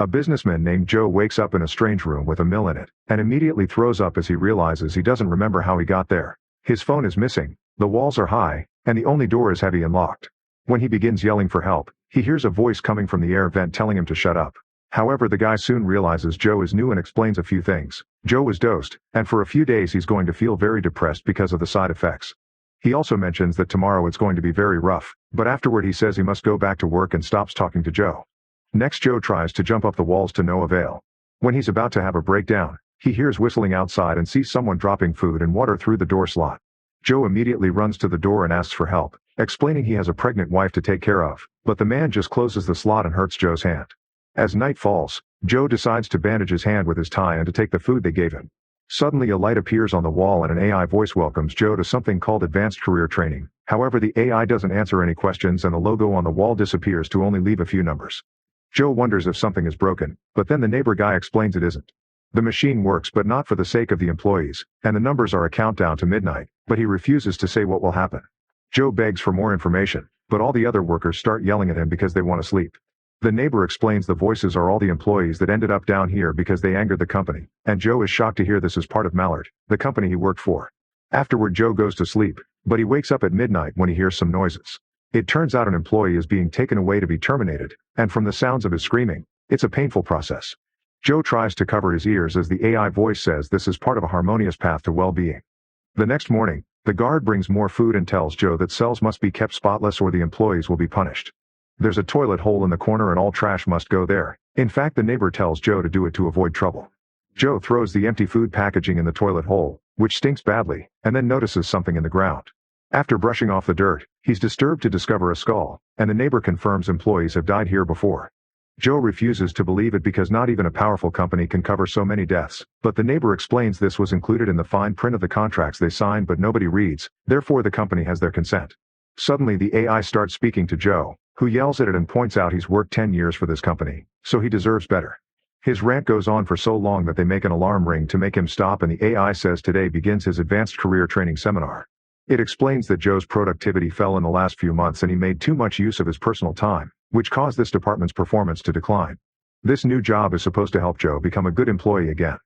A businessman named Joe wakes up in a strange room with a mill in it, and immediately throws up as he realizes he doesn't remember how he got there. His phone is missing, the walls are high, and the only door is heavy and locked. When he begins yelling for help, he hears a voice coming from the air vent telling him to shut up. However, the guy soon realizes Joe is new and explains a few things. Joe was dosed, and for a few days he's going to feel very depressed because of the side effects. He also mentions that tomorrow it's going to be very rough, but afterward he says he must go back to work and stops talking to Joe. Next, Joe tries to jump up the walls to no avail. When he's about to have a breakdown, he hears whistling outside and sees someone dropping food and water through the door slot. Joe immediately runs to the door and asks for help, explaining he has a pregnant wife to take care of, but the man just closes the slot and hurts Joe's hand. As night falls, Joe decides to bandage his hand with his tie and to take the food they gave him. Suddenly a light appears on the wall and an AI voice welcomes Joe to something called Advanced Career Training. However, the AI doesn't answer any questions and the logo on the wall disappears to only leave a few numbers. Joe wonders if something is broken, but then the neighbor guy explains it isn't. The machine works but not for the sake of the employees, and the numbers are a countdown to midnight, but he refuses to say what will happen. Joe begs for more information, but all the other workers start yelling at him because they want to sleep. The neighbor explains the voices are all the employees that ended up down here because they angered the company, and Joe is shocked to hear this is part of Mallard, the company he worked for. Afterward, Joe goes to sleep, but he wakes up at midnight when he hears some noises. It turns out an employee is being taken away to be terminated, and from the sounds of his screaming, it's a painful process. Joe tries to cover his ears as the AI voice says this is part of a harmonious path to well-being. The next morning, the guard brings more food and tells Joe that cells must be kept spotless or the employees will be punished. There's a toilet hole in the corner and all trash must go there. In fact, the neighbor tells Joe to do it to avoid trouble. Joe throws the empty food packaging in the toilet hole, which stinks badly, and then notices something in the ground. After brushing off the dirt, he's disturbed to discover a skull, and the neighbor confirms employees have died here before. Joe refuses to believe it because not even a powerful company can cover so many deaths, but the neighbor explains this was included in the fine print of the contracts they signed but nobody reads, therefore the company has their consent. Suddenly the AI starts speaking to Joe, who yells at it and points out he's worked 10 years for this company, so he deserves better. His rant goes on for so long that they make an alarm ring to make him stop and the AI says today begins his advanced career training seminar. It explains that Joe's productivity fell in the last few months and he made too much use of his personal time, which caused this department's performance to decline. This new job is supposed to help Joe become a good employee again.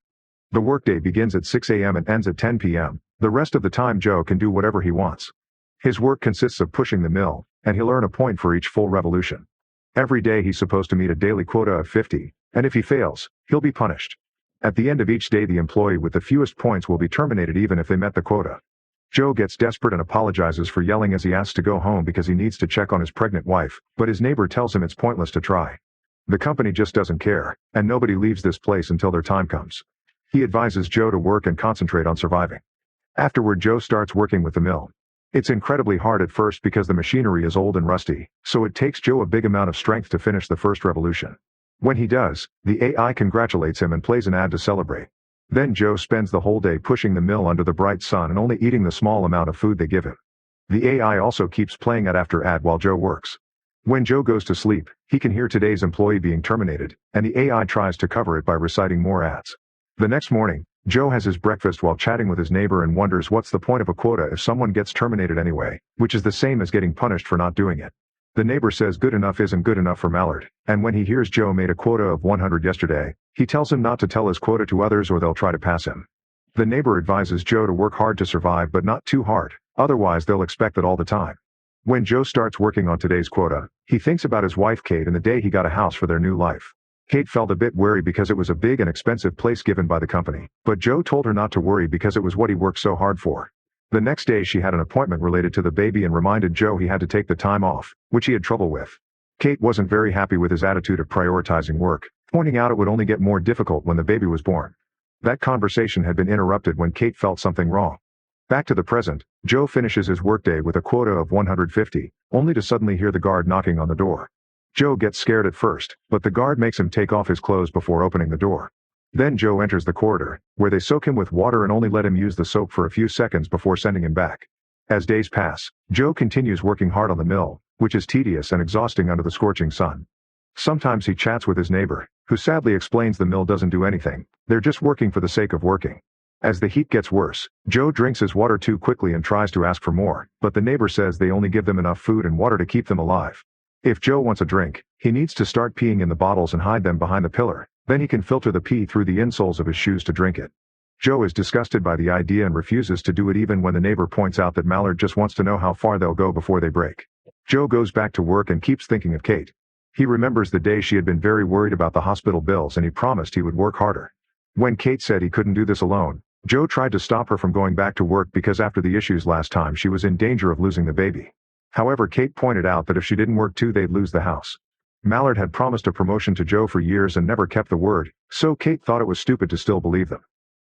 The workday begins at 6 a.m. and ends at 10 p.m. The rest of the time Joe can do whatever he wants. His work consists of pushing the mill, and he'll earn a point for each full revolution. Every day he's supposed to meet a daily quota of 50, and if he fails, he'll be punished. At the end of each day the employee with the fewest points will be terminated even if they met the quota. Joe gets desperate and apologizes for yelling as he asks to go home because he needs to check on his pregnant wife, but his neighbor tells him it's pointless to try. The company just doesn't care, and nobody leaves this place until their time comes. He advises Joe to work and concentrate on surviving. Afterward, Joe starts working with the mill. It's incredibly hard at first because the machinery is old and rusty, so it takes Joe a big amount of strength to finish the first revolution. When he does, the AI congratulates him and plays an ad to celebrate. Then Joe spends the whole day pushing the mill under the bright sun and only eating the small amount of food they give him. The AI also keeps playing ad after ad while Joe works. When Joe goes to sleep, he can hear today's employee being terminated, and the AI tries to cover it by reciting more ads. The next morning, Joe has his breakfast while chatting with his neighbor and wonders what's the point of a quota if someone gets terminated anyway, which is the same as getting punished for not doing it. The neighbor says good enough isn't good enough for Mallard, and when he hears Joe made a quota of 100 yesterday, he tells him not to tell his quota to others or they'll try to pass him. The neighbor advises Joe to work hard to survive but not too hard, otherwise they'll expect it all the time. When Joe starts working on today's quota, he thinks about his wife Kate and the day he got a house for their new life. Kate felt a bit wary because it was a big and expensive place given by the company, but Joe told her not to worry because it was what he worked so hard for. The next day she had an appointment related to the baby and reminded Joe he had to take the time off, which he had trouble with. Kate wasn't very happy with his attitude of prioritizing work, pointing out it would only get more difficult when the baby was born. That conversation had been interrupted when Kate felt something wrong. Back to the present, Joe finishes his workday with a quota of 150, only to suddenly hear the guard knocking on the door. Joe gets scared at first, but the guard makes him take off his clothes before opening the door. Then Joe enters the corridor, where they soak him with water and only let him use the soap for a few seconds before sending him back. As days pass, Joe continues working hard on the mill, which is tedious and exhausting under the scorching sun. Sometimes he chats with his neighbor, who sadly explains the mill doesn't do anything, they're just working for the sake of working. As the heat gets worse, Joe drinks his water too quickly and tries to ask for more, but the neighbor says they only give them enough food and water to keep them alive. If Joe wants a drink, he needs to start peeing in the bottles and hide them behind the pillar, then he can filter the pee through the insoles of his shoes to drink it. Joe is disgusted by the idea and refuses to do it even when the neighbor points out that Mallard just wants to know how far they'll go before they break. Joe goes back to work and keeps thinking of Kate. He remembers the day she had been very worried about the hospital bills and he promised he would work harder. When Kate said he couldn't do this alone, Joe tried to stop her from going back to work because after the issues last time she was in danger of losing the baby. However, Kate pointed out that if she didn't work too they'd lose the house. Mallard had promised a promotion to Joe for years and never kept the word, so Kate thought it was stupid to still believe them.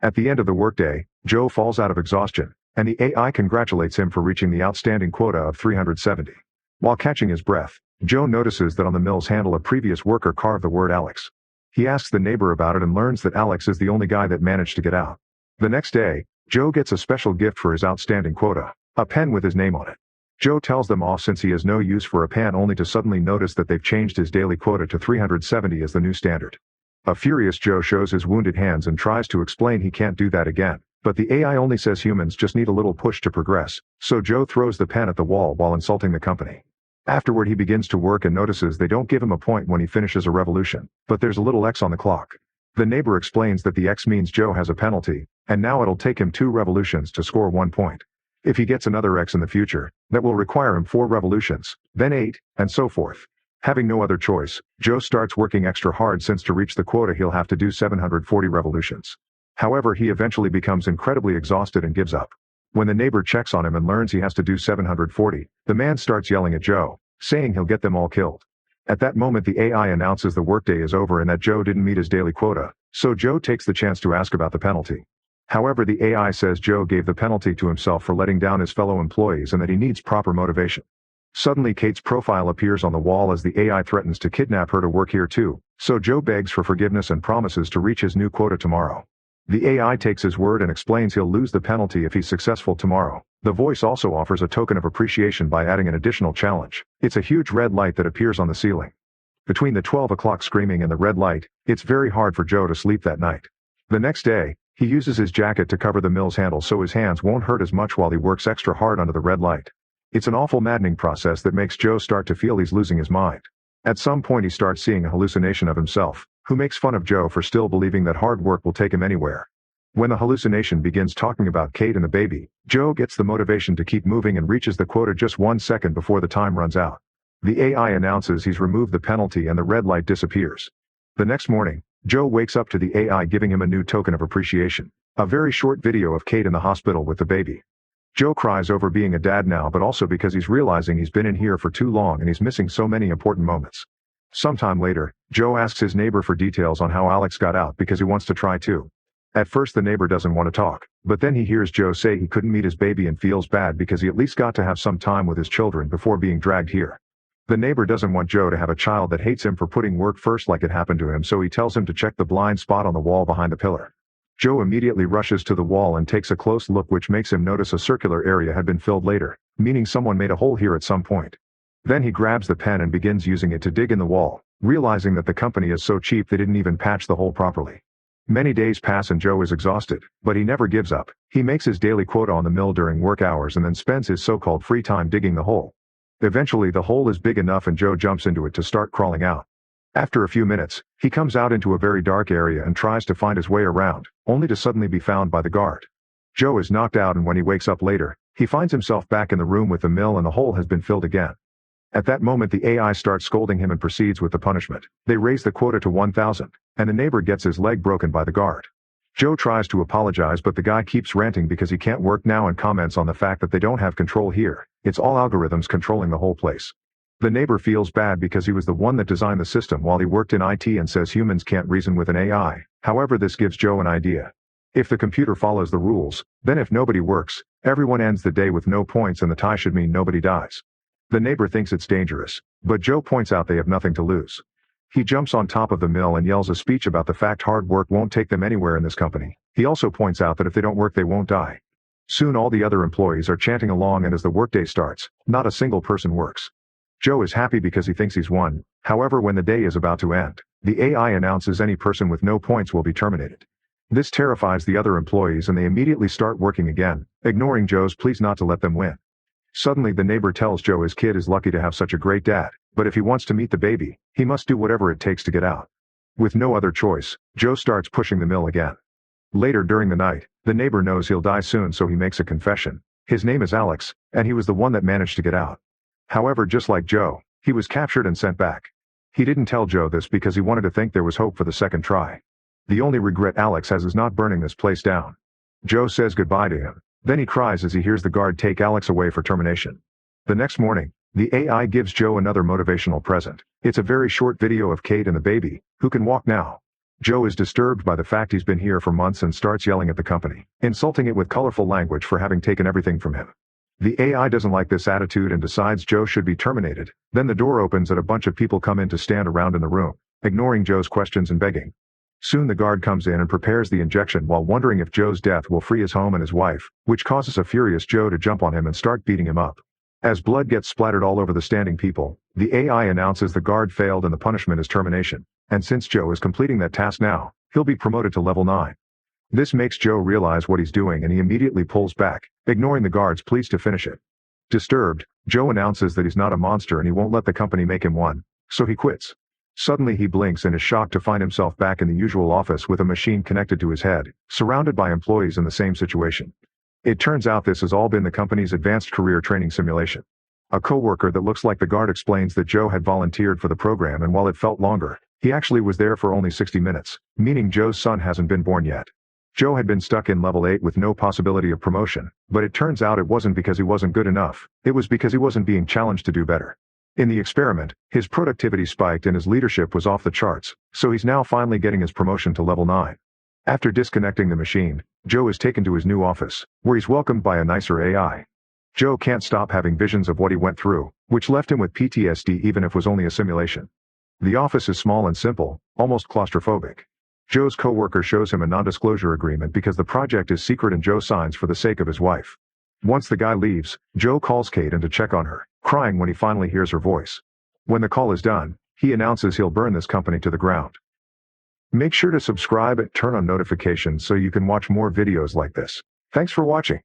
At the end of the workday, Joe falls out of exhaustion, and the AI congratulates him for reaching the outstanding quota of 370. While catching his breath, Joe notices that on the mill's handle a previous worker carved the word Alex. He asks the neighbor about it and learns that Alex is the only guy that managed to get out. The next day, Joe gets a special gift for his outstanding quota, a pen with his name on it. Joe tells them off since he has no use for a pen only to suddenly notice that they've changed his daily quota to 370 as the new standard. A furious Joe shows his wounded hands and tries to explain he can't do that again, but the AI only says humans just need a little push to progress, so Joe throws the pen at the wall while insulting the company. Afterward he begins to work and notices they don't give him a point when he finishes a revolution, but there's a little X on the clock. The neighbor explains that the X means Joe has a penalty, and now it'll take him 2 revolutions to score 1 point. If he gets another X in the future, that will require him 4 revolutions, then 8, and so forth. Having no other choice, Joe starts working extra hard since to reach the quota he'll have to do 740 revolutions. However, he eventually becomes incredibly exhausted and gives up. When the neighbor checks on him and learns he has to do 740, the man starts yelling at Joe, saying he'll get them all killed. At that moment the AI announces the workday is over and that Joe didn't meet his daily quota, so Joe takes the chance to ask about the penalty. However, the AI says Joe gave the penalty to himself for letting down his fellow employees and that he needs proper motivation. Suddenly Kate's profile appears on the wall as the AI threatens to kidnap her to work here too, so Joe begs for forgiveness and promises to reach his new quota tomorrow. The AI takes his word and explains he'll lose the penalty if he's successful tomorrow. The voice also offers a token of appreciation by adding an additional challenge. It's a huge red light that appears on the ceiling. Between the 12 o'clock screaming and the red light, it's very hard for Joe to sleep that night. The next day, he uses his jacket to cover the mill's handle so his hands won't hurt as much while he works extra hard under the red light. It's an awful maddening process that makes Joe start to feel he's losing his mind. At some point he starts seeing a hallucination of himself, who makes fun of Joe for still believing that hard work will take him anywhere. When the hallucination begins talking about Kate and the baby, Joe gets the motivation to keep moving and reaches the quota just 1 second before the time runs out. The AI announces he's removed the penalty and the red light disappears. The next morning, Joe wakes up to the AI giving him a new token of appreciation, a very short video of Kate in the hospital with the baby. Joe cries over being a dad now but also because he's realizing he's been in here for too long and he's missing so many important moments. Sometime later, Joe asks his neighbor for details on how Alex got out because he wants to try too. At first the neighbor doesn't want to talk, but then he hears Joe say he couldn't meet his baby and feels bad because he at least got to have some time with his children before being dragged here. The neighbor doesn't want Joe to have a child that hates him for putting work first like it happened to him, so he tells him to check the blind spot on the wall behind the pillar. Joe immediately rushes to the wall and takes a close look, which makes him notice a circular area had been filled later, meaning someone made a hole here at some point. Then he grabs the pen and begins using it to dig in the wall, realizing that the company is so cheap they didn't even patch the hole properly. Many days pass and Joe is exhausted, but he never gives up. He makes his daily quota on the mill during work hours and then spends his so-called free time digging the hole. Eventually the hole is big enough and Joe jumps into it to start crawling out. After a few minutes, he comes out into a very dark area and tries to find his way around, only to suddenly be found by the guard. Joe is knocked out and when he wakes up later, he finds himself back in the room with the mill and the hole has been filled again. At that moment the AI starts scolding him and proceeds with the punishment. They raise the quota to 1,000, and the neighbor gets his leg broken by the guard. Joe tries to apologize but the guy keeps ranting because he can't work now and comments on the fact that they don't have control here. It's all algorithms controlling the whole place. The neighbor feels bad because he was the one that designed the system while he worked in IT and says humans can't reason with an AI. However, this gives Joe an idea. If the computer follows the rules, then if nobody works, everyone ends the day with no points and the tie should mean nobody dies. The neighbor thinks it's dangerous, but Joe points out they have nothing to lose. He jumps on top of the mill and yells a speech about the fact hard work won't take them anywhere in this company. He also points out that if they don't work they won't die. Soon all the other employees are chanting along and as the workday starts, not a single person works. Joe is happy because he thinks he's won. However, when the day is about to end, the AI announces any person with no points will be terminated. This terrifies the other employees and they immediately start working again, ignoring Joe's pleas not to let them win. Suddenly the neighbor tells Joe his kid is lucky to have such a great dad, But if he wants to meet the baby, he must do whatever it takes to get out. With no other choice, Joe starts pushing the mill again. Later during the night, the neighbor knows he'll die soon, so he makes a confession. His name is Alex, and he was the one that managed to get out. However, just like Joe, he was captured and sent back. He didn't tell Joe this because he wanted to think there was hope for the second try. The only regret Alex has is not burning this place down. Joe says goodbye to him. Then he cries as he hears the guard take Alex away for termination. The next morning, the AI gives Joe another motivational present. It's a very short video of Kate and the baby, who can walk now. Joe is disturbed by the fact he's been here for months and starts yelling at the company, insulting it with colorful language for having taken everything from him. The AI doesn't like this attitude and decides Joe should be terminated. Then the door opens and a bunch of people come in to stand around in the room, ignoring Joe's questions and begging. Soon the guard comes in and prepares the injection while wondering if Joe's death will free his home and his wife, which causes a furious Joe to jump on him and start beating him up. As blood gets splattered all over the standing people, the AI announces the guard failed and the punishment is termination. And since Joe is completing that task now, he'll be promoted to level 9. This makes Joe realize what he's doing and he immediately pulls back, ignoring the guard's pleas to finish it. Disturbed, Joe announces that he's not a monster and he won't let the company make him one, so he quits. Suddenly he blinks and is shocked to find himself back in the usual office with a machine connected to his head, surrounded by employees in the same situation. It turns out this has all been the company's advanced career training simulation. A coworker that looks like the guard explains that Joe had volunteered for the program, and while it felt longer, he actually was there for only 60 minutes, meaning Joe's son hasn't been born yet. Joe had been stuck in level 8 with no possibility of promotion, but it turns out it wasn't because he wasn't good enough, it was because he wasn't being challenged to do better. In the experiment, his productivity spiked and his leadership was off the charts, so he's now finally getting his promotion to level 9. After disconnecting the machine, Joe is taken to his new office, where he's welcomed by a nicer AI. Joe can't stop having visions of what he went through, which left him with PTSD even if it was only a simulation. The office is small and simple, almost claustrophobic. Joe's coworker shows him a non-disclosure agreement because the project is secret and Joe signs for the sake of his wife. Once the guy leaves, Joe calls Kate in to check on her, crying when he finally hears her voice. When the call is done, he announces he'll burn this company to the ground. Make sure to subscribe and turn on notifications so you can watch more videos like this. Thanks for watching.